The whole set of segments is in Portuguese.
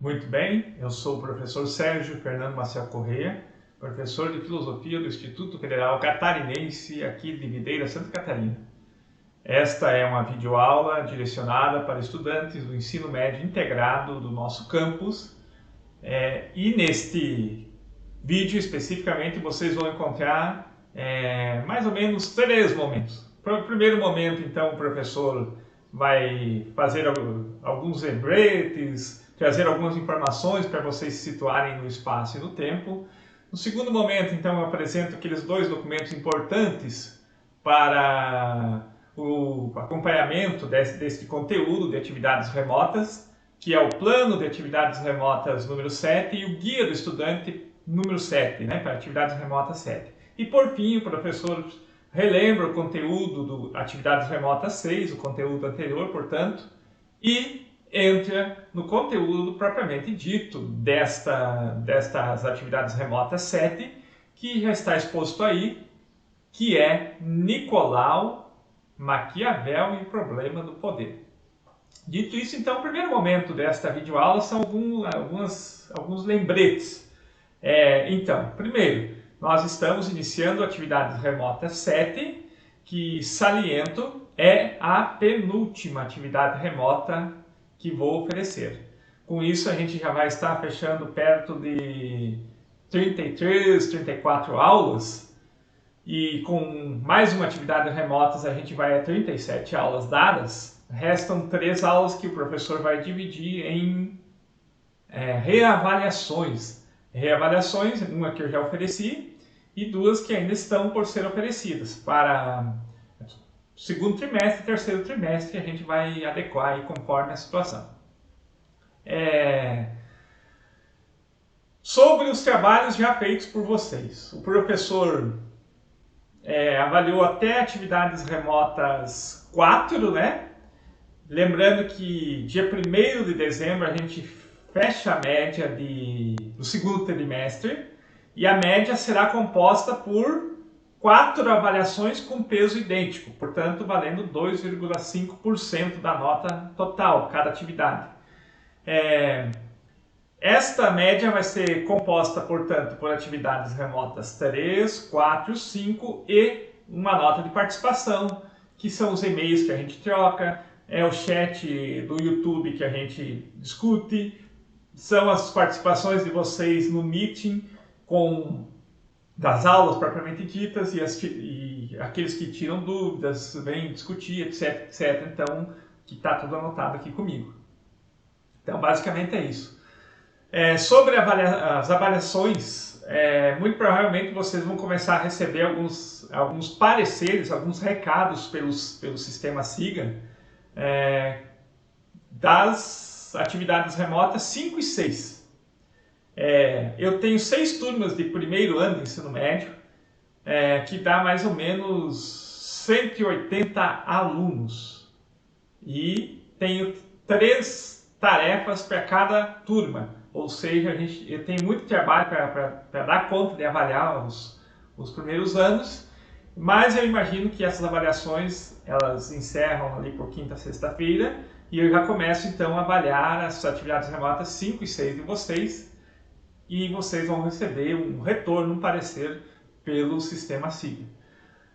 Muito bem, eu sou o professor Sérgio Fernando Maciel Corrêa, professor de Filosofia do Instituto Federal Catarinense aqui de Videira, Santa Catarina. Esta é uma videoaula direcionada para estudantes do ensino médio integrado do nosso campus e neste vídeo especificamente vocês vão encontrar mais ou menos 3 momentos. Para o primeiro momento, então, o professor vai fazer alguns lembretes, trazer algumas informações para vocês se situarem no espaço e no tempo. No segundo momento, então, eu apresento aqueles 2 documentos importantes para o acompanhamento deste conteúdo de atividades remotas, que é o Plano de Atividades Remotas número 7 e o Guia do Estudante número 7, para atividades remotas 7. E por fim, o professor relembra o conteúdo do Atividades Remotas 6, o conteúdo anterior, portanto, e entra no conteúdo propriamente dito destas atividades remotas 7, que já está exposto aí, que é Nicolau Maquiavel e o problema do poder. Dito isso, então, o primeiro momento desta videoaula são alguns lembretes. Então, primeiro, nós estamos iniciando atividades remotas 7, que, saliento, é a penúltima atividade remota que vou oferecer. Com isso, a gente já vai estar fechando perto de 33, 34 aulas, e com mais uma atividade remota a gente vai a 37 aulas dadas. Restam 3 aulas que o professor vai dividir em reavaliações. Reavaliações, uma que eu já ofereci e 2 que ainda estão por ser oferecidas para segundo trimestre e terceiro trimestre, a gente vai adequar aí conforme a situação. Sobre os trabalhos já feitos por vocês, o professor avaliou até atividades remotas 4, Lembrando que dia 1º de dezembro a gente fecha a média do segundo trimestre e a média será composta por 4 avaliações com peso idêntico, portanto valendo 2,5% da nota total, cada atividade. Esta média vai ser composta, portanto, por atividades remotas 3, 4, 5 e uma nota de participação, que são os e-mails que a gente troca, é o chat do YouTube que a gente discute, são as participações de vocês no meeting das aulas propriamente ditas e aqueles que tiram dúvidas, vêm discutir, etc, etc. Então, que está tudo anotado aqui comigo. Então, basicamente é isso. Sobre as avaliações, muito provavelmente vocês vão começar a receber alguns pareceres, alguns recados pelo sistema SIGA, das atividades remotas 5 e 6. Eu tenho 6 turmas de primeiro ano de ensino médio, que dá mais ou menos 180 alunos. E tenho 3 tarefas para cada turma. Ou seja, eu tenho muito trabalho para dar conta de avaliar os primeiros anos, mas eu imagino que essas avaliações elas encerram ali por quinta, sexta-feira, e eu já começo então a avaliar as atividades remotas 5 e 6 de vocês, e vocês vão receber um retorno, um parecer pelo sistema SIGA.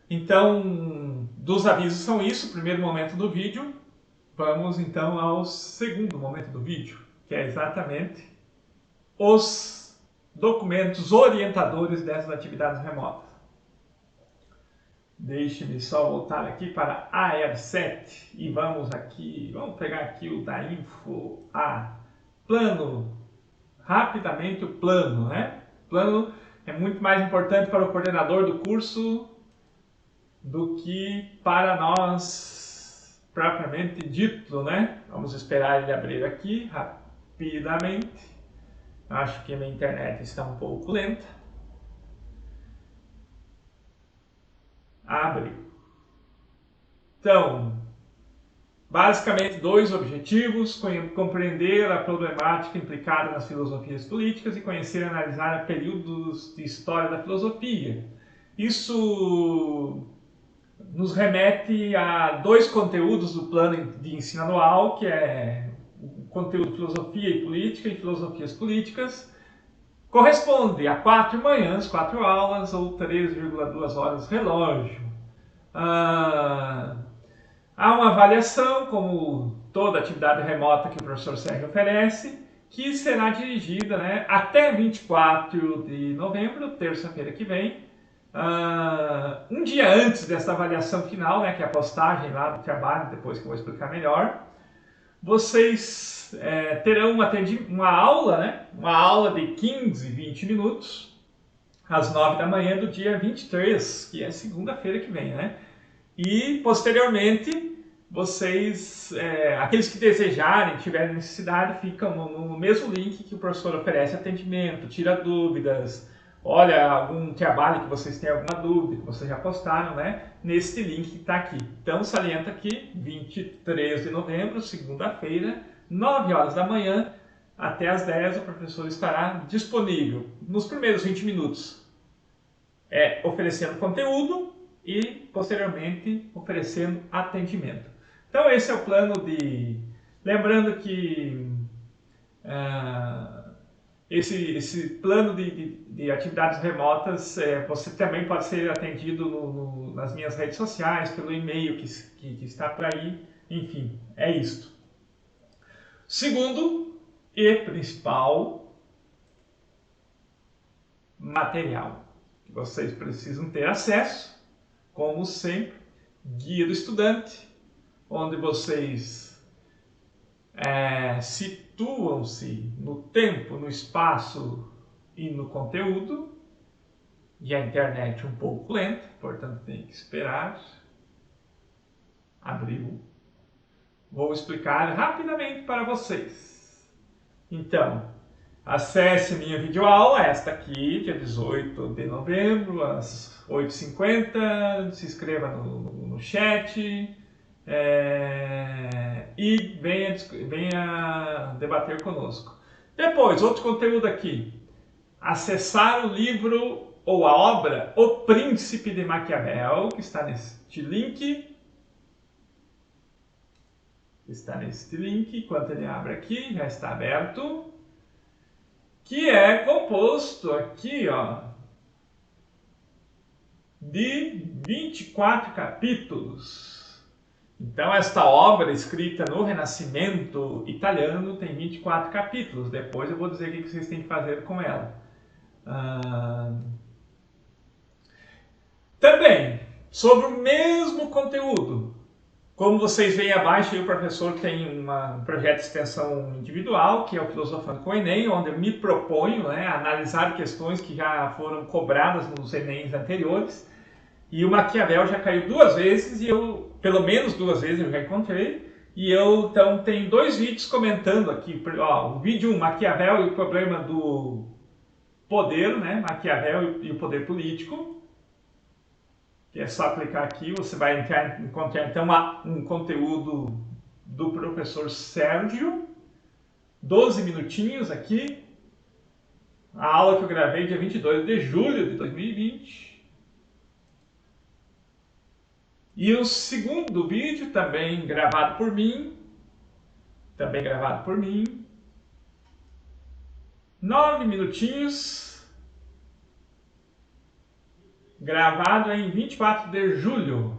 Então, dos avisos são isso, o primeiro momento do vídeo. Vamos então ao segundo momento do vídeo, que é exatamente os documentos orientadores dessas atividades remotas. Deixe-me só voltar aqui para AR7 e vamos pegar aqui o da info plano, rapidamente o plano, Plano é muito mais importante para o coordenador do curso do que para nós propriamente dito, Vamos esperar ele abrir aqui rapidamente. Acho que a minha internet está um pouco lenta. Abre. Então, basicamente 2 objetivos: compreender a problemática implicada nas filosofias políticas e conhecer e analisar períodos de história da filosofia. Isso nos remete a 2 conteúdos do plano de ensino anual, que é o conteúdo de filosofia e política e filosofias políticas. Corresponde a 4 manhãs, 4 aulas ou 3,2 horas relógio. Há uma avaliação, como toda atividade remota que o professor Sérgio oferece, que será dirigida, né, até 24 de novembro, terça-feira que vem. Um dia antes dessa avaliação final, né, que é a postagem lá do trabalho, depois que eu vou explicar melhor, vocês terão uma aula, né, uma aula de 15, 20 minutos, às 9 da manhã do dia 23, que é segunda-feira que vem, né? E, posteriormente, vocês, aqueles que desejarem, tiverem necessidade, ficam no mesmo link que o professor oferece atendimento, tira dúvidas, olha algum trabalho que vocês têm alguma dúvida, que vocês já postaram, né? Nesse link que está aqui. Então, salienta aqui, 23 de novembro, segunda-feira, 9 horas da manhã, até às 10 o professor estará disponível. Nos primeiros 20 minutos, oferecendo conteúdo e, posteriormente, oferecendo atendimento. Então, esse é o plano de... Lembrando que esse plano de atividades remotas, você também pode ser atendido nas minhas redes sociais, pelo e-mail que está por aí. Enfim, é isto. Segundo e principal material que vocês precisam ter acesso, como sempre, Guia do Estudante, onde vocês situam-se no tempo, no espaço e no conteúdo, e a internet um pouco lenta, portanto tem que esperar. Abriu. Vou explicar rapidamente para vocês. Então, acesse minha videoaula, esta aqui, dia 18 de novembro, às 8h50, se inscreva no chat, e venha debater conosco. Depois, outro conteúdo aqui, acessar o livro ou a obra O Príncipe de Maquiavel, que está neste link. Enquanto ele abre aqui, já está aberto, que é composto aqui, ó, de 24 capítulos. Então, esta obra, escrita no Renascimento italiano, tem 24 capítulos. Depois eu vou dizer o que vocês têm que fazer com ela. Também, sobre o mesmo conteúdo, como vocês veem abaixo, o professor tem um projeto de extensão individual, que é o Filosofando com o Enem, onde eu me proponho, né, a analisar questões que já foram cobradas nos Enems anteriores. E o Maquiavel já caiu 2 vezes, e pelo menos 2 vezes eu já encontrei. E eu, então, tenho 2 vídeos comentando aqui. O vídeo 1, Maquiavel e o problema do poder, né? Maquiavel e o poder político. Que é só clicar aqui, você vai encontrar então um conteúdo do professor Sérgio. 12 minutinhos aqui. A aula que eu gravei dia 22 de julho de 2020. E o segundo vídeo, também gravado por mim, 9 minutinhos, gravado em 24 de julho.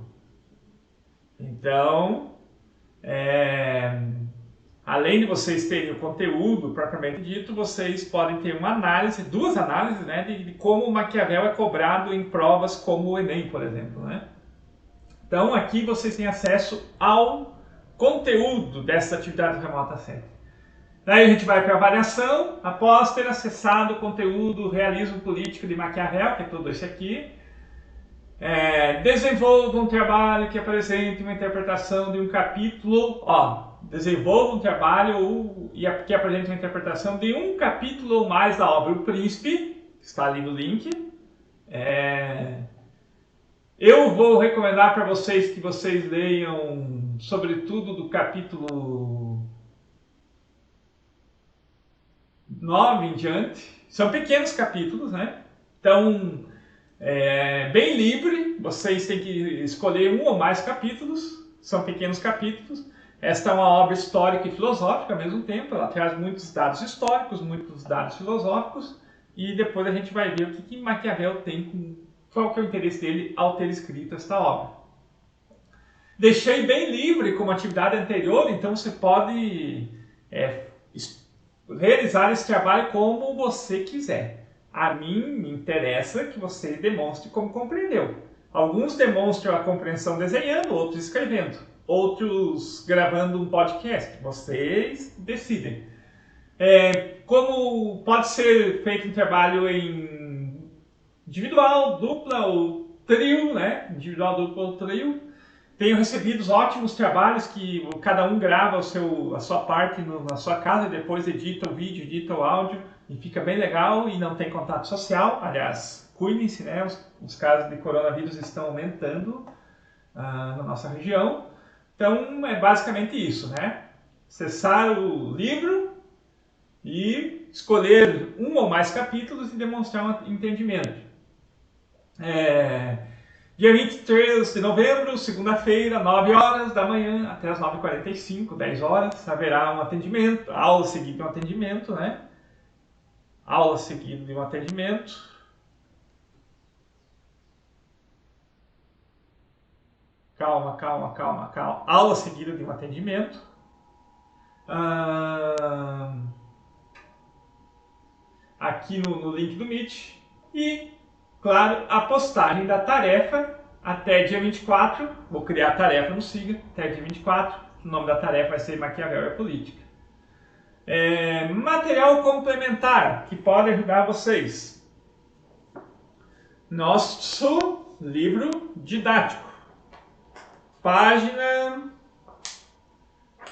Então, além de vocês terem o conteúdo propriamente dito, vocês podem ter uma análise, 2 análises, né, de como o Maquiavel é cobrado em provas como o Enem, por exemplo, né? Então, aqui vocês têm acesso ao conteúdo dessa atividade remota 7. Daí a gente vai para a avaliação. Após ter acessado o conteúdo Realismo Político de Maquiavel, que é todo esse aqui, desenvolva um trabalho que apresente uma interpretação de um capítulo. Desenvolva um trabalho que apresente uma interpretação de um capítulo ou mais da obra O Príncipe, que está ali no link. Eu vou recomendar para vocês que vocês leiam, sobretudo, do capítulo 9 em diante. São pequenos capítulos, né? Então, bem livre. Vocês têm que escolher um ou mais capítulos. São pequenos capítulos. Esta é uma obra histórica e filosófica ao mesmo tempo, ela traz muitos dados históricos, muitos dados filosóficos, e depois a gente vai ver o que Maquiavel tem, qual que é o interesse dele ao ter escrito esta obra. Deixei bem livre como atividade anterior, então você pode realizar esse trabalho como você quiser. A mim me interessa que você demonstre como compreendeu. Alguns demonstram a compreensão desenhando, outros escrevendo, outros gravando um podcast. Vocês decidem. Como pode ser feito um trabalho em individual, dupla ou trio, né? Individual, dupla ou trio. Tenho recebido ótimos trabalhos que cada um grava a sua parte na sua casa e depois edita o vídeo, edita o áudio e fica bem legal e não tem contato social. Aliás, cuidem-se, né? Os casos de coronavírus estão aumentando na nossa região. Então é basicamente isso, né? Acessar o livro e escolher um ou mais capítulos e demonstrar um entendimento. Dia 23 de novembro, segunda-feira, 9 horas da manhã até as 9h45, 10 horas, haverá um atendimento, aula seguida de um atendimento, né? Aula seguida de um atendimento. Calma. Aula seguida de um atendimento. Aqui no link do Meet. E claro, a postagem da tarefa até dia 24. Vou criar a tarefa no Siga até dia 24. O nome da tarefa vai ser Maquiavel e a Política. Material complementar que pode ajudar vocês. Nosso livro didático. Página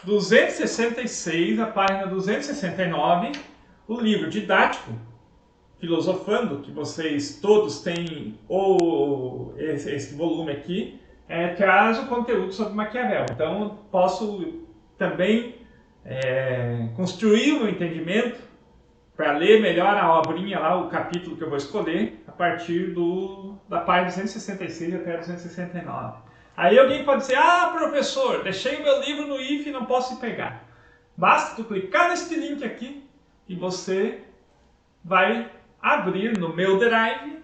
266 a página 269. O livro didático Filosofando, que vocês todos têm, ou esse volume aqui, traz o conteúdo sobre Maquiavel. Então, posso também construir o meu entendimento para ler melhor a obrinha lá, o capítulo que eu vou escolher, a partir da página 266 até 269. Aí alguém pode dizer, professor, deixei o meu livro no IF e não posso pegar. Basta tu clicar neste link aqui e você vai abrir no meu Drive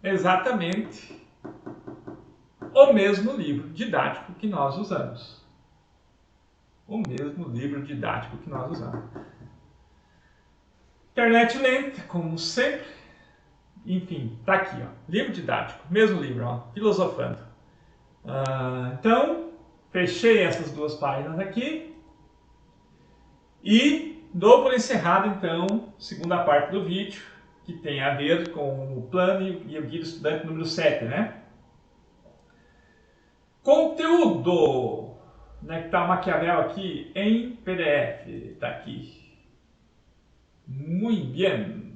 exatamente o mesmo livro didático que nós usamos. O mesmo livro didático que nós usamos. Internet lenta, como sempre. Enfim, tá aqui, ó. Livro didático, mesmo livro, ó, Filosofando. Então, fechei essas duas páginas aqui e dou por encerrado, então, segunda parte do vídeo, que tem a ver com o plano e o guia do estudante número 7, né? Conteúdo! Onde é que está o Maquiavel aqui? Em PDF. Está aqui. Muito bem.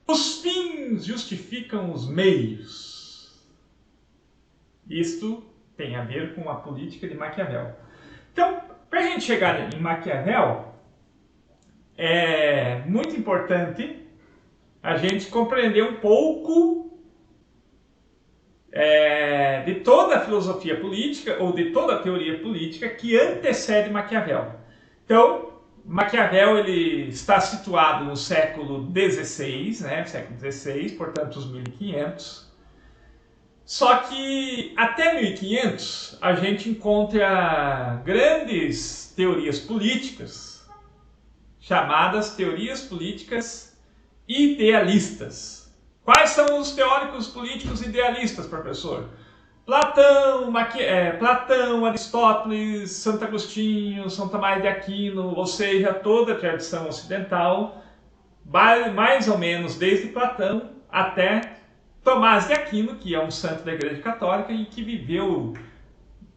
Os fins justificam os meios. Isto tem a ver com a política de Maquiavel. Então, para a gente chegar em Maquiavel, é muito importante a gente compreender um pouco de toda a filosofia política ou de toda a teoria política que antecede Maquiavel. Então, Maquiavel ele está situado no século XVI, né? Século XVI, portanto os 1500. Só que até 1500 a gente encontra grandes teorias políticas, chamadas teorias políticas idealistas. Quais são os teóricos políticos idealistas, professor? Platão, Aristóteles, Santo Agostinho, São Tomás de Aquino, ou seja, toda a tradição ocidental, mais ou menos desde Platão até Tomás de Aquino, que é um santo da Igreja Católica e que viveu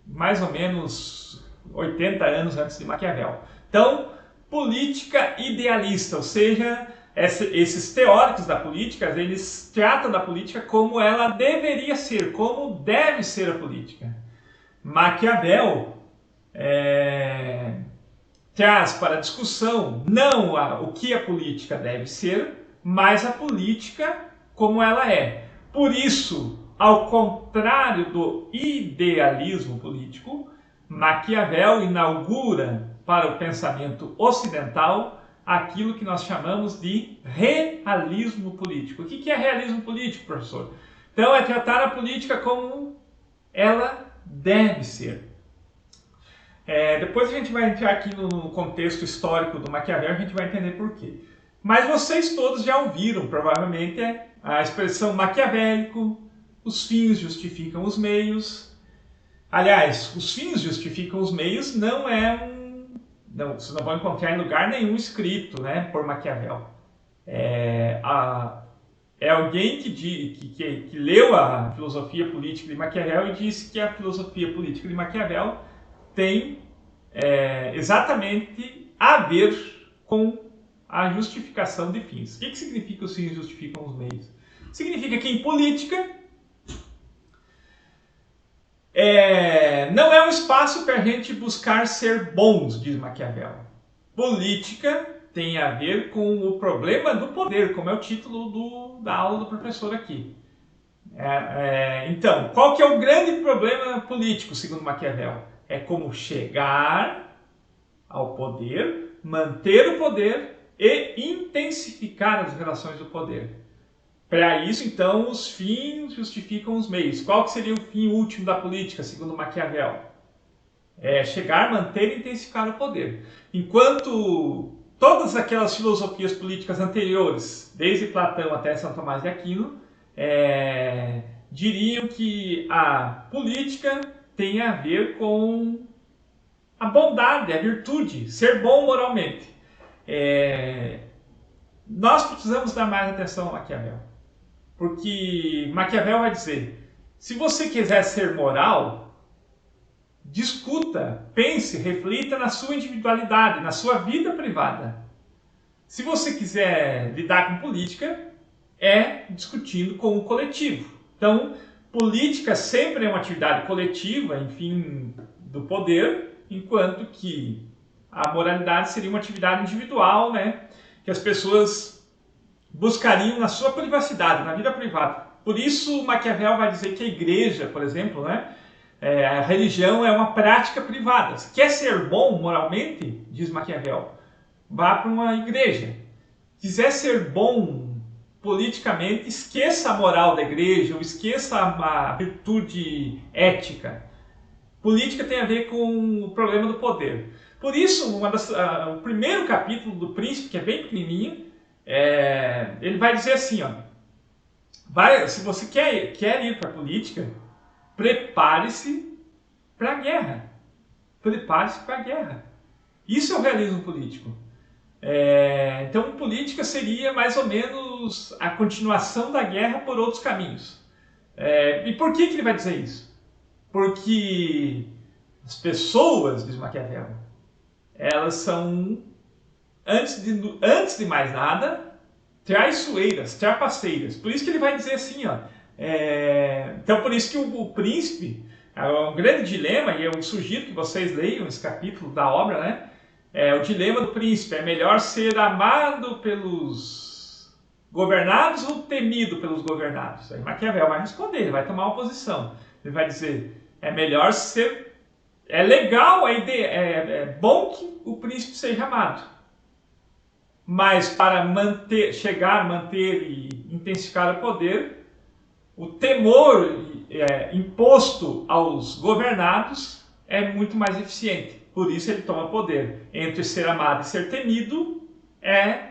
mais ou menos 80 anos antes de Maquiavel. Então, política idealista, ou seja, esses teóricos da política, eles tratam da política como ela deveria ser, como deve ser a política. Maquiavel traz para a discussão não o que a política deve ser, mas a política como ela é. Por isso, ao contrário do idealismo político, Maquiavel inaugura para o pensamento ocidental aquilo que nós chamamos de realismo político. O que é realismo político, professor? Então, é tratar a política como ela deve ser. Depois a gente vai entrar aqui no contexto histórico do Maquiavel, a gente vai entender por quê. Mas vocês todos já ouviram, provavelmente, a expressão maquiavélico, os fins justificam os meios. Aliás, os fins justificam os meios não é não, vocês não vão encontrar em lugar nenhum escrito, né, por Maquiavel. É alguém que leu a filosofia política de Maquiavel e disse que a filosofia política de Maquiavel tem exatamente a ver com a justificação de fins. O que significa os fins justificam os meios? Significa que em política não é um espaço para a gente buscar ser bons, diz Maquiavel. Política tem a ver com o problema do poder, como é o título da aula do professor aqui. Então, qual que é o grande problema político, segundo Maquiavel? É como chegar ao poder, manter o poder e intensificar as relações do poder. Para isso, então, os fins justificam os meios. Qual que seria o fim último da política, segundo Maquiavel? Chegar, manter e intensificar o poder. Enquanto todas aquelas filosofias políticas anteriores, desde Platão até São Tomás de Aquino, diriam que a política tem a ver com a bondade, a virtude, ser bom moralmente. Nós precisamos dar mais atenção a Maquiavel, porque Maquiavel vai dizer, se você quiser ser moral, discuta, pense, reflita na sua individualidade, na sua vida privada. Se você quiser lidar com política, discutindo com o coletivo. Então, política sempre é uma atividade coletiva, enfim, do poder, enquanto que a moralidade seria uma atividade individual, né, que as pessoas buscariam na sua privacidade, na vida privada. Por isso, Maquiavel vai dizer que a igreja, por exemplo, né, a religião é uma prática privada. Se quer ser bom moralmente, diz Maquiavel, vá para uma igreja. Quiser ser bom politicamente, esqueça a moral da igreja, ou esqueça a virtude ética. Política tem a ver com o problema do poder. Por isso, o primeiro capítulo do Príncipe, que é bem pequenininho, ele vai dizer assim, se você quer ir para a política, prepare-se para a guerra. Prepare-se para a guerra. Isso é o realismo político. Então, política seria mais ou menos a continuação da guerra por outros caminhos. E por que ele vai dizer isso? Porque as pessoas, diz Maquiavel, elas são, antes de mais nada, traiçoeiras, trapaceiras. Por isso que ele vai dizer assim, então por isso que o príncipe, é um grande dilema, e eu sugiro que vocês leiam esse capítulo da obra, né? O dilema do príncipe, é melhor ser amado pelos governados ou temido pelos governados? Aí Maquiavel vai responder, ele vai tomar uma posição. Ele vai dizer, é melhor ser... É legal a ideia, é bom que o príncipe seja amado. Mas para manter e intensificar o poder, o temor imposto aos governados é muito mais eficiente. Por isso ele toma poder. Entre ser amado e ser temido, é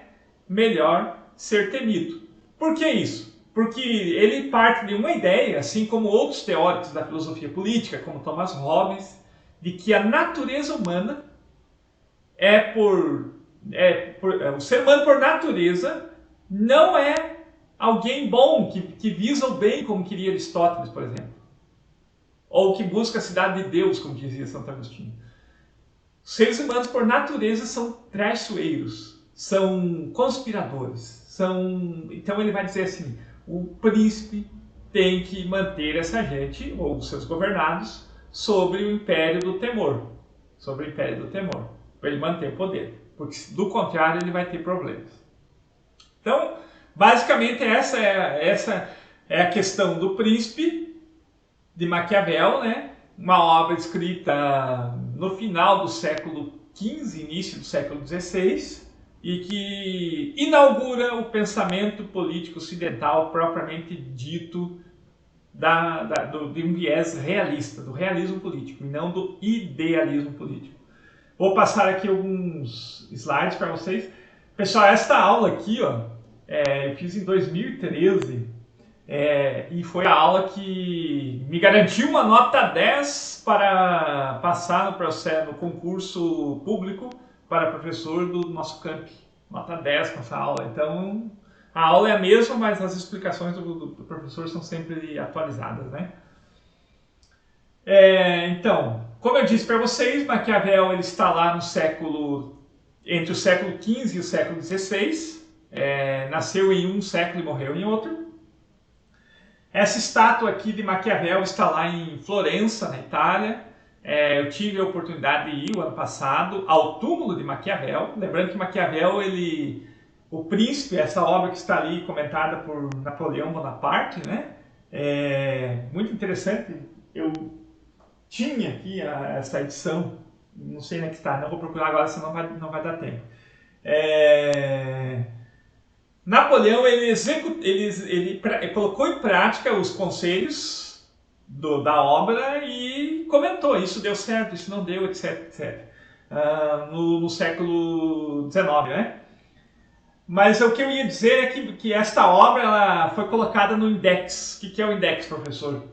melhor ser temido. Por que isso? Porque ele parte de uma ideia, assim como outros teóricos da filosofia política, como Thomas Hobbes, de que a natureza humana o ser humano por natureza não é alguém bom, que visa o bem, como queria Aristóteles, por exemplo. Ou que busca a cidade de Deus, como dizia Santo Agostinho. Os seres humanos, por natureza, são traiçoeiros, são conspiradores. Então ele vai dizer assim, o príncipe tem que manter essa gente, ou os seus governados, sobre o império do temor. Sobre o império do temor, para ele manter o poder. Porque, do contrário, ele vai ter problemas. Então, Basicamente essa é a questão do Príncipe de Maquiavel, né? Uma obra escrita no final do século XV, início do século XVI, e que inaugura o pensamento político ocidental propriamente dito de um viés realista, do realismo político, e não do idealismo político. Vou passar aqui alguns slides para vocês. Pessoal, esta aula aqui, ó, eu fiz em 2013, e foi a aula que me garantiu uma nota 10 para passar no processo, no concurso público para professor do nosso camp. Nota 10 com essa aula. Então, a aula é a mesma, mas as explicações do professor são sempre atualizadas, né? Então, como eu disse para vocês, Maquiavel ele está lá entre o século XV e o século XVI. Nasceu em um século e morreu em outro. Essa estátua aqui de Maquiavel está lá em Florença, na Itália. Eu tive a oportunidade de ir o ano passado ao túmulo de Maquiavel. Lembrando que Maquiavel, o Príncipe, essa obra que está ali comentada por Napoleão Bonaparte, né? Muito interessante. Eu tinha aqui essa edição, não sei onde é que está, não vou procurar agora, senão não vai dar tempo. Napoleão ele colocou em prática os conselhos da obra e comentou, isso deu certo, isso não deu, etc, etc. No século XIX, né? Mas o que eu ia dizer é que esta obra ela foi colocada no Index. O que é o Index, professor?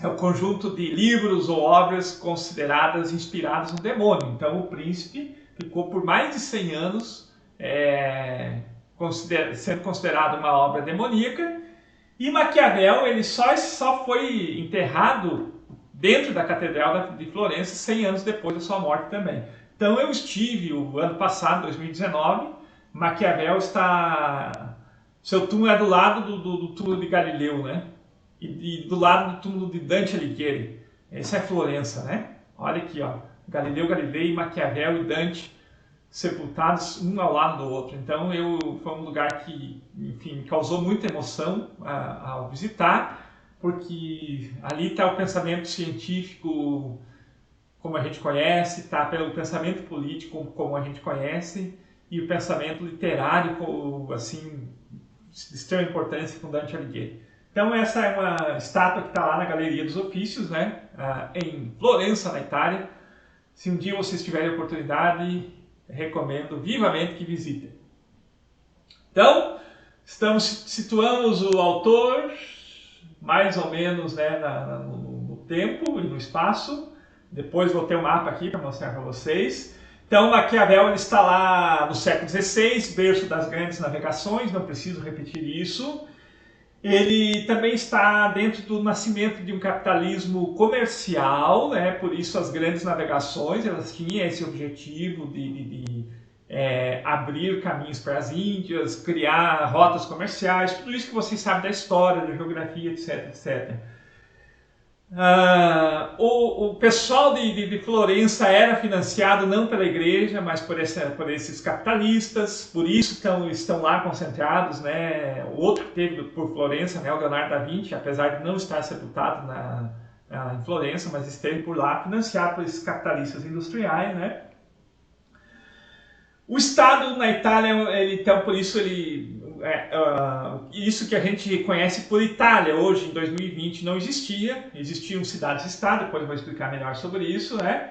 É o conjunto de livros ou obras consideradas inspiradas no demônio. Então o Príncipe ficou por mais de 100 anos sendo considerado uma obra demoníaca, e Maquiavel ele só foi enterrado dentro da Catedral de Florença 100 anos depois da sua morte também. Então eu estive o ano passado, 2019, Maquiavel seu túmulo é do lado do túmulo de Galileu, né? E do lado do túmulo de Dante Alighieri. Essa é Florença, né? Olha aqui, ó, Galileu Galilei, Maquiavel e Dante sepultados um ao lado do outro. Então foi um lugar que, enfim, me causou muita emoção ao visitar, porque ali está o pensamento científico como a gente conhece, está pelo pensamento político como a gente conhece, e o pensamento literário, assim, de extrema importância com Dante Alighieri. Então essa é uma estátua que está lá na Galeria dos Ofícios, né, em Florença, na Itália. Se um dia vocês tiverem a oportunidade, recomendo vivamente que visitem. Então, situamos o autor mais ou menos, né, no tempo e no espaço. Depois vou ter um mapa aqui para mostrar para vocês. Então, Maquiavel ele está lá no século XVI, berço das grandes navegações, não preciso repetir isso. Ele também está dentro do nascimento de um capitalismo comercial, né? Por isso as grandes navegações elas tinham esse objetivo de abrir caminhos para as Índias, criar rotas comerciais, tudo isso que vocês sabem da história, da geografia, etc, etc. O pessoal de Florença era financiado não pela igreja, mas por esses capitalistas, por isso estão lá concentrados, né? O outro que teve por Florença, né, o Leonardo da Vinci, apesar de não estar sepultado em Florença, mas esteve por lá, financiado por esses capitalistas industriais, né? O Estado na Itália, então, por isso isso que a gente conhece por Itália hoje, em 2020, não existia. Existiam cidades-estado, depois eu vou explicar melhor sobre isso, né?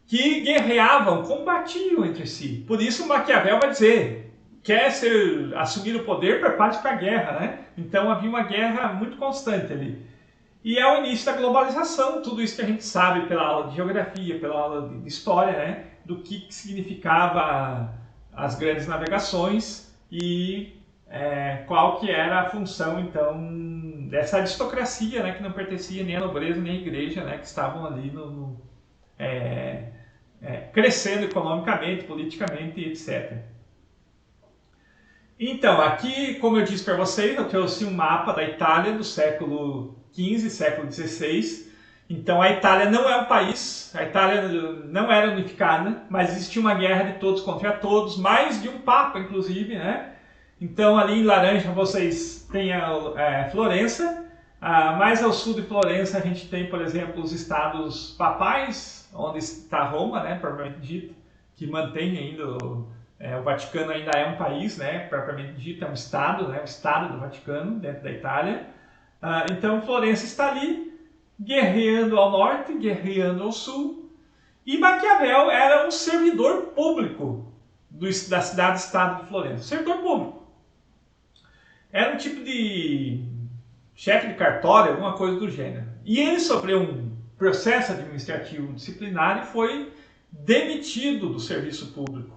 Que guerreavam, combatiam entre si. Por isso Maquiavel vai dizer, assumir o poder, prepare-se para a guerra, né? Então havia uma guerra muito constante ali. E é o início da globalização, tudo isso que a gente sabe pela aula de geografia, pela aula de história, né? Do que significava as grandes navegações e qual que era a função, então, dessa aristocracia, né, que não pertencia nem à nobreza nem à igreja, né, que estavam ali crescendo economicamente, politicamente, etc. Então, aqui, como eu disse para vocês, eu trouxe um mapa da Itália do século XV, século XVI. Então, a Itália não é um país, a Itália não era unificada, mas existia uma guerra de todos contra todos, mais de um papa, inclusive, né? Então ali em laranja vocês têm a Florença. Mais ao sul de Florença a gente tem, por exemplo, os estados papais, onde está Roma, né, propriamente dito, que mantém ainda o Vaticano ainda é um país, né, propriamente dito, é um estado, né, o estado do Vaticano dentro da Itália. Então Florença está ali, guerreando ao norte, guerreando ao sul, e Maquiavel era um servidor público da cidade-estado de Florença, servidor público. Era um tipo de chefe de cartório, alguma coisa do gênero. E ele sofreu um processo administrativo disciplinar e foi demitido do serviço público.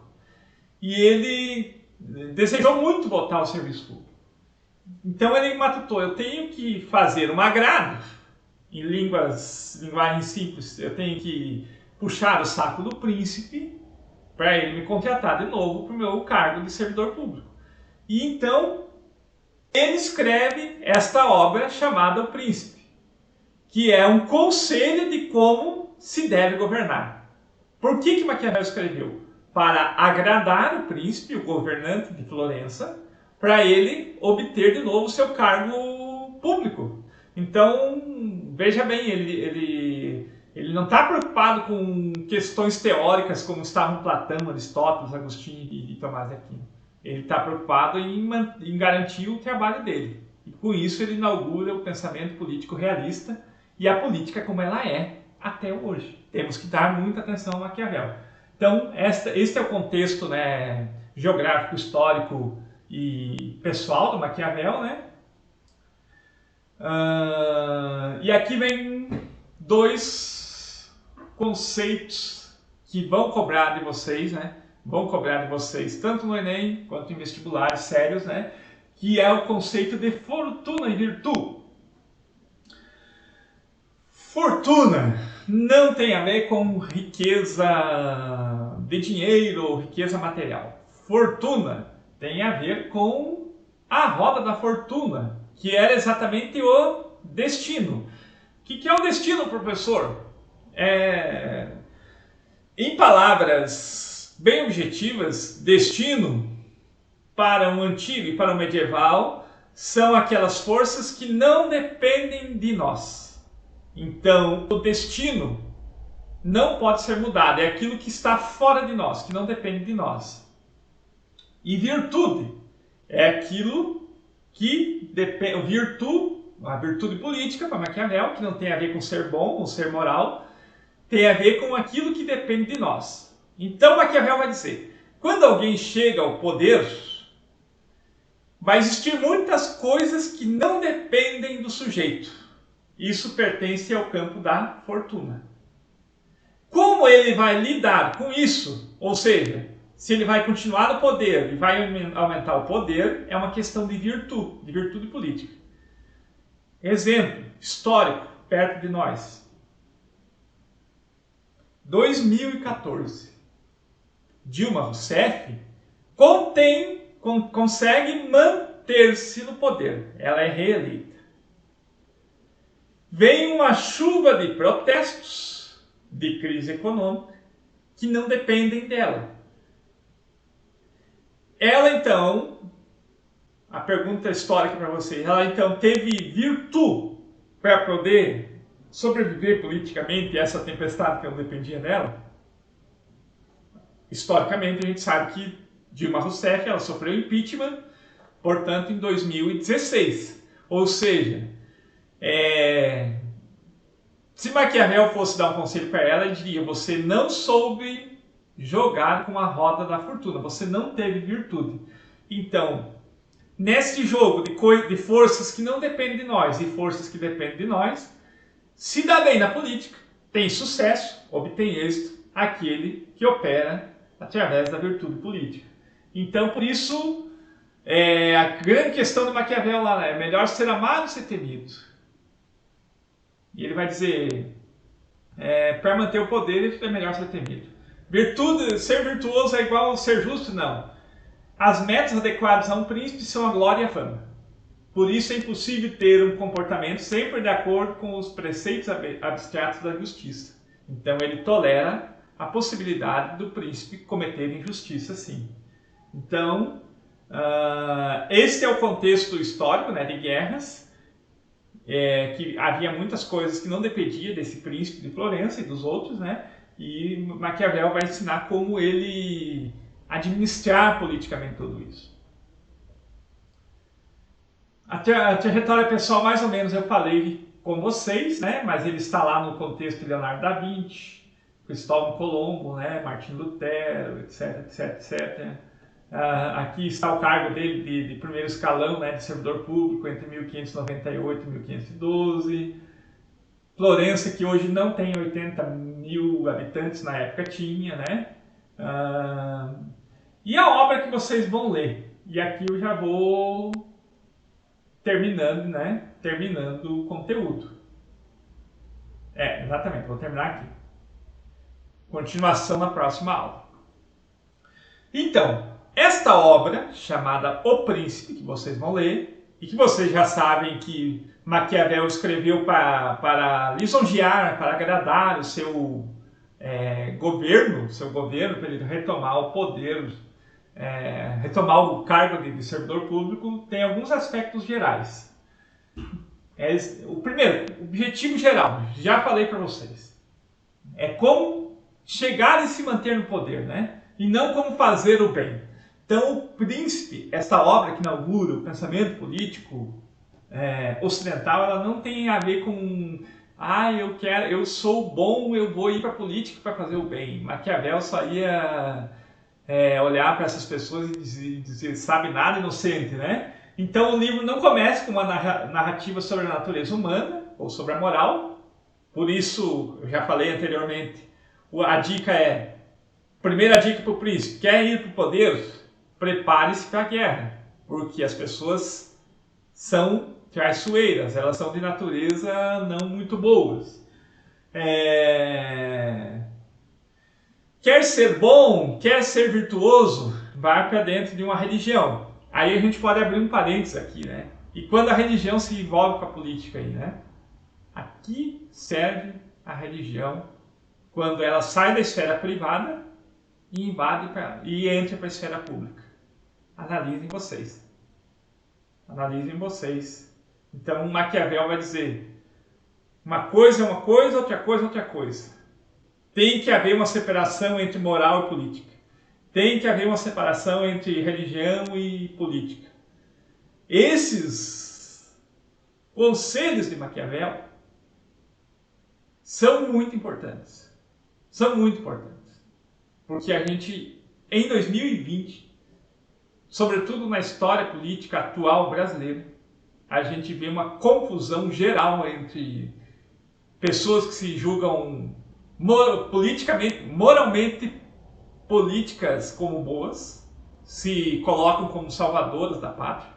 E ele desejou muito voltar ao serviço público. Então ele matutou, eu tenho que fazer um agrado, em linguagem simples, eu tenho que puxar o saco do príncipe para ele me contratar de novo para o meu cargo de servidor público. E então ele escreve esta obra chamada O Príncipe, que é um conselho de como se deve governar. Por que Maquiavel escreveu? Para agradar o príncipe, o governante de Florença, para ele obter de novo seu cargo público. Então, veja bem, ele não está preocupado com questões teóricas como estavam Platão, Aristóteles, Agostinho e Tomás de Aquino. Ele está preocupado em garantir o trabalho dele. E com isso ele inaugura o pensamento político realista e a política como ela é até hoje. Temos que dar muita atenção a Maquiavel. Então, este é o contexto, né, geográfico, histórico e pessoal do Maquiavel, né? E aqui vem dois conceitos que vão cobrar de vocês, né? Vão cobrar de vocês tanto no Enem quanto em vestibulares sérios, né? Que é o conceito de fortuna e virtude. Fortuna não tem a ver com riqueza de dinheiro ou riqueza material. Fortuna tem a ver com a roda da fortuna, que era exatamente o destino. O que é o destino, professor? Em palavras bem objetivas, destino para um antigo e para um medieval são aquelas forças que não dependem de nós. Então, o destino não pode ser mudado, é aquilo que está fora de nós, que não depende de nós. E virtude é aquilo que depende, a virtude política para Maquiavel, que não tem a ver com ser bom ou ser moral, tem a ver com aquilo que depende de nós. Então Maquiavel vai dizer, quando alguém chega ao poder, vai existir muitas coisas que não dependem do sujeito. Isso pertence ao campo da fortuna. Como ele vai lidar com isso, ou seja, se ele vai continuar no poder e vai aumentar o poder, é uma questão de virtude política. Exemplo histórico, perto de nós. 2014. Dilma Rousseff consegue manter-se no poder. Ela é reeleita. Vem uma chuva de protestos, de crise econômica, que não dependem dela. Ela então, a pergunta histórica para vocês, ela então teve virtude para poder sobreviver politicamente a essa tempestade que não dependia dela? Historicamente a gente sabe que Dilma Rousseff ela sofreu impeachment, portanto em 2016. Ou seja, se Maquiavel fosse dar um conselho para ela, ele diria, você não soube jogar com a roda da fortuna, você não teve virtude. Então, nesse jogo de forças que não dependem de nós e forças que dependem de nós, se dá bem na política, tem sucesso, obtém êxito, aquele que opera através da virtude política. Então, por isso, a grande questão de Maquiavel lá é melhor ser amado ou ser temido. E ele vai dizer, para manter o poder é melhor ser temido. Ser virtuoso é igual a ser justo? Não. As metas adequadas a um príncipe são a glória e a fama. Por isso é impossível ter um comportamento sempre de acordo com os preceitos abstratos da justiça. Então ele tolera a possibilidade do príncipe cometer injustiça, sim. Então, Este é o contexto histórico, né, de guerras, que havia muitas coisas que não dependiam desse príncipe de Florença e dos outros, né? E Maquiavel vai ensinar como ele administrar politicamente tudo isso. A trajetória pessoal, mais ou menos, eu falei com vocês, né? Mas ele está lá no contexto de Leonardo da Vinci, Cristóvão Colombo, né? Martim Lutero, etc, etc, etc. Aqui está o cargo dele de primeiro escalão, né, de servidor público entre 1598 e 1512. Florença, que hoje não tem 80 mil habitantes, na época tinha, né? E a obra que vocês vão ler. E aqui eu já vou terminando, né? Terminando o conteúdo. Exatamente, vou terminar aqui. Continuação na próxima aula. Então, esta obra, chamada O Príncipe, que vocês vão ler, e que vocês já sabem que Maquiavel escreveu para lisonjear, para agradar o seu governo, para ele retomar o poder, retomar o cargo de servidor público, tem alguns aspectos gerais. O primeiro, objetivo geral, já falei para vocês, é como chegar e se manter no poder, né? E não como fazer o bem. Então, o Príncipe, essa obra que inaugura o pensamento político ocidental, ela não tem a ver com eu sou bom, eu vou ir para a política para fazer o bem. Maquiavel só ia olhar para essas pessoas e dizer, sabe nada, inocente, né? Então, o livro não começa com uma narrativa sobre a natureza humana ou sobre a moral. Por isso, eu já falei anteriormente, a dica primeira dica para o príncipe, quer ir para o poder? Prepare-se para a guerra, porque as pessoas são traiçoeiras, elas são de natureza não muito boas. Quer ser bom, quer ser virtuoso, vai para dentro de uma religião. Aí a gente pode abrir um parênteses aqui, né? E quando a religião se envolve com a política aí, né? Aqui serve a religião quando ela sai da esfera privada e entra para a esfera pública. Analisem vocês. Analisem vocês. Então, Maquiavel vai dizer, uma coisa é uma coisa, outra coisa é outra coisa. Tem que haver uma separação entre moral e política. Tem que haver uma separação entre religião e política. Esses conselhos de Maquiavel são muito importantes. São muito importantes. Porque a gente, em 2020, sobretudo na história política atual brasileira, a gente vê uma confusão geral entre pessoas que se julgam moralmente políticas como boas, se colocam como salvadoras da pátria,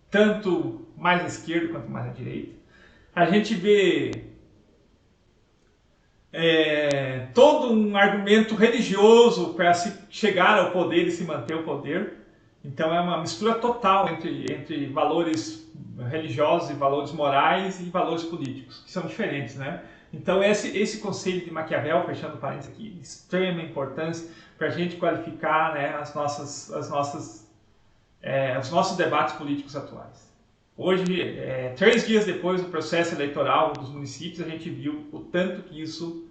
tanto mais à esquerda quanto mais à direita. A gente vê todo um argumento religioso para se chegar ao poder e se manter ao poder. Então é uma mistura total entre valores religiosos e valores morais e valores políticos, que são diferentes, né? Então esse conselho de Maquiavel, fechando parênteses aqui, de extrema importância para a gente qualificar, né, os nossos debates políticos atuais. Hoje, 3 dias depois do processo eleitoral dos municípios, a gente viu o tanto que isso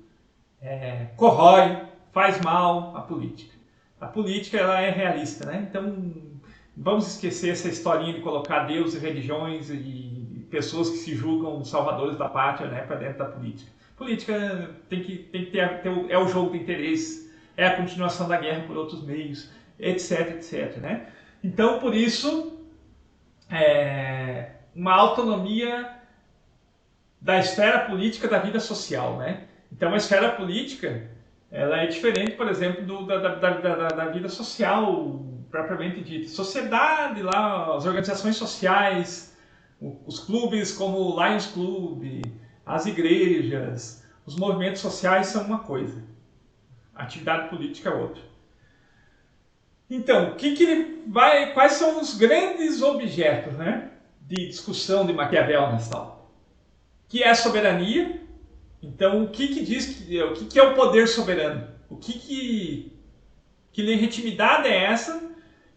corrói, faz mal à política. A política ela é realista, né? Então vamos esquecer essa historinha de colocar Deus e religiões e pessoas que se julgam salvadores da pátria, né, para dentro da política. Política tem que ter o jogo de interesse, é a continuação da guerra por outros meios, etc, etc, né? Então, por isso, uma autonomia da esfera política da vida social, né? Então, a esfera política ela é diferente, por exemplo, da vida social propriamente dita. Sociedade, lá, as organizações sociais, os clubes como o Lions Club, as igrejas, os movimentos sociais são uma coisa, a atividade política é outra. Então, quais são os grandes objetos, né, de discussão de Maquiavel nessa aula? Que é a soberania. Então, o que é o poder soberano? Que legitimidade é essa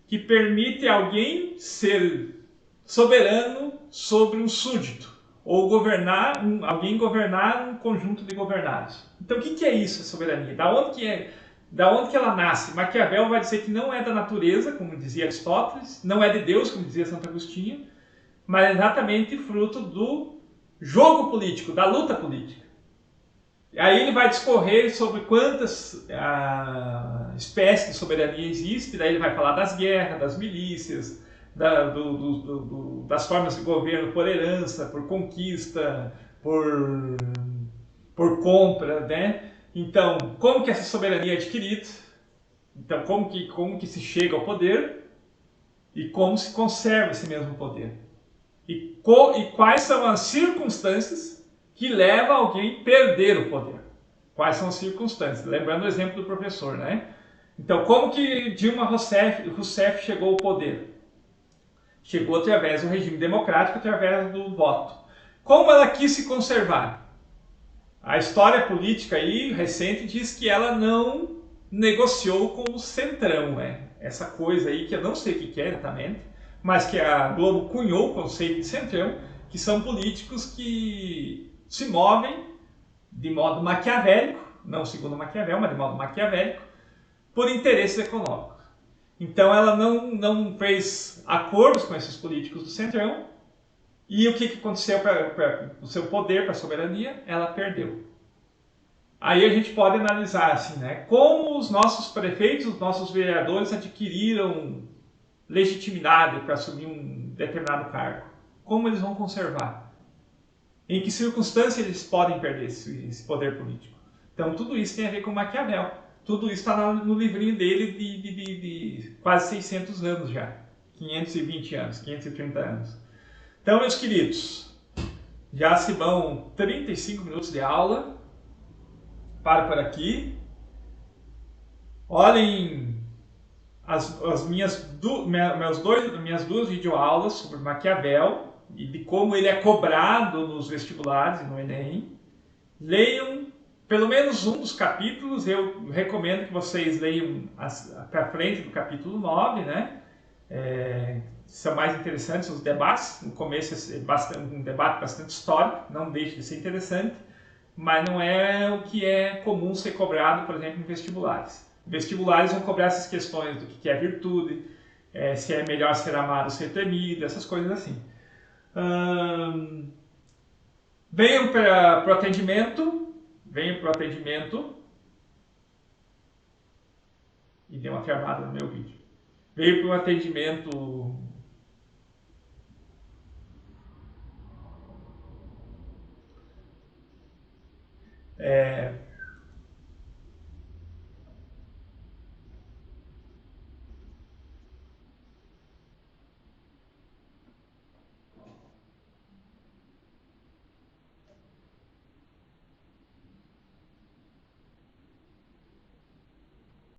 que permite alguém ser soberano sobre um súdito, ou alguém governar um conjunto de governados. Então o que é isso, a soberania? Da onde que ela nasce? Maquiavel vai dizer que não é da natureza, como dizia Aristóteles, não é de Deus, como dizia Santo Agostinho, mas é exatamente fruto do jogo político, da luta política. Aí ele vai discorrer sobre quantas espécies de soberania existem, daí ele vai falar das guerras, das milícias, das formas de governo por herança, por conquista, por compra, né? Então, como que essa soberania é adquirida? Então, como que se chega ao poder e como se conserva esse mesmo poder? E quais são as circunstâncias que levam alguém a perder o poder? Quais são as circunstâncias? Lembrando o exemplo do professor, né? Então, como que Dilma Rousseff chegou ao poder? Chegou através do regime democrático, através do voto. Como ela quis se conservar? A história política aí, recente, diz que ela não negociou com o centrão, né? Essa coisa aí que eu não sei o que é exatamente, mas que a Globo cunhou o conceito de centrão, que são políticos que se movem de modo maquiavélico, não segundo Maquiavel, mas de modo maquiavélico, por interesses econômicos. Então ela não fez acordos com esses políticos do centrão, e o que aconteceu para o seu poder, para a soberania? Ela perdeu. Aí a gente pode analisar assim, né? Como os nossos prefeitos, os nossos vereadores adquiriram legitimidade para assumir um determinado cargo. Como eles vão conservar? Em que circunstâncias eles podem perder esse poder político? Então tudo isso tem a ver com Maquiavel. Tudo isso está no livrinho dele de quase 600 anos já. 520 anos, 530 anos. Então, meus queridos, já se vão 35 minutos de aula. Paro por aqui. Olhem as minhas duas videoaulas sobre Maquiavel e de como ele é cobrado nos vestibulares e no Enem. Leiam pelo menos um dos capítulos. Eu recomendo que vocês leiam para frente do capítulo 9, né? São mais interessantes os debates. No começo é um debate bastante histórico, não deixa de ser interessante, mas não é o que é comum ser cobrado, por exemplo, em vestibulares. Vestibulares vão cobrar essas questões do que é virtude, se é melhor ser amado ou ser temido, essas coisas assim. Venham para o atendimento, e dei uma travada no meu vídeo. Veio para o atendimento